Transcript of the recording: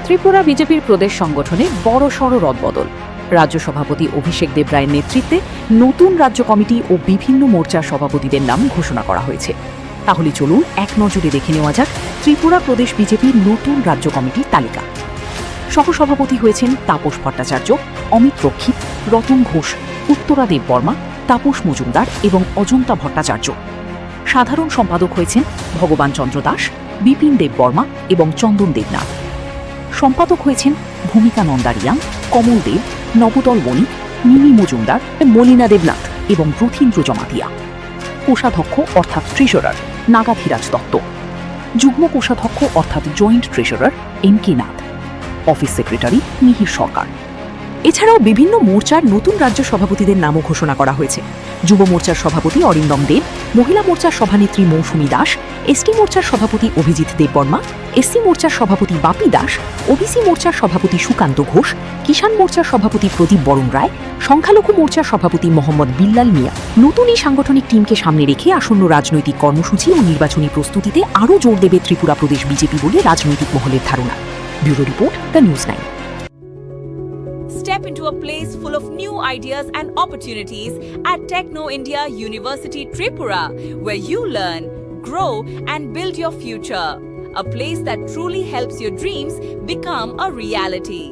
ত্রিপুরা বিজেপির প্রদেশ সংগঠনে বড়সড় রদবদল। রাজ্য সভাপতি অভিষেক দেব রায়ের নেতৃত্বে নতুন রাজ্য কমিটি ও বিভিন্ন মোর্চার সভাপতিদের নাম ঘোষণা করা হয়েছে। তাহলে চলুন এক নজরে দেখে নেওয়া যাক ত্রিপুরা প্রদেশ বিজেপির নতুন রাজ্য কমিটির তালিকা। সহসভাপতি হয়েছেন তাপস ভট্টাচার্য, অমিত রক্ষিত, রতন ঘোষ, উত্তরা দেব বর্মা, তাপস মজুমদার এবং অজন্তা ভট্টাচার্য। সাধারণ সম্পাদক হয়েছেন ভগবান চন্দ্র দাস, বিপিন দেব বর্মা এবং চন্দন দেবনাথ। সম্পাদক হয়েছেন ভূমিকা নন্দারিয়াং, কমল দেব, নবদল বণিক, মিমি মজুমদার, মলিনা দেবনাথ এবং রথীন্দ্র জমাতিয়া। কোষাধ্যক্ষ অর্থাৎ ট্রেজারার নাগাধীরাজ দত্ত। যুগ্ম কোষাধ্যক্ষ অর্থাৎ joint treasurer M K Nath. Office secretary Mihir Sarkar. এছাড়াও বিভিন্ন মোর্চার নতুন রাজ্য সভাপতিদের নামও ঘোষণা করা হয়েছে। যুব মোর্চার সভাপতি অরিন্দম দেব, মহিলা মোর্চার সভানেত্রী মৌসুমী দাস, এসটি মোর্চার সভাপতি অভিজিৎ দেববর্মা, এসসি মোর্চার সভাপতি বাপি দাস, ওবিসি মোর্চার সভাপতি সুকান্ত ঘোষ, কিষাণ মোর্চার সভাপতি প্রদীপ বরণ রায়, সংখ্যালঘু মোর্চার সভাপতি মোহাম্মদ বিল্লাল মিয়া। নতুন এই সাংগঠনিক টিমকে সামনে রেখে আসন্ন রাজনৈতিক কর্মসূচি ও নির্বাচনী প্রস্তুতিতে আরও জোর দেবে ত্রিপুরা প্রদেশ বিজেপি বলে রাজনৈতিক মহলের ধারণা। Bureau report, the news 9। Step into a place full of new ideas and opportunities at Techno India University Tripura, where you learn, grow, and build your future. A place that truly helps your dreams become a reality.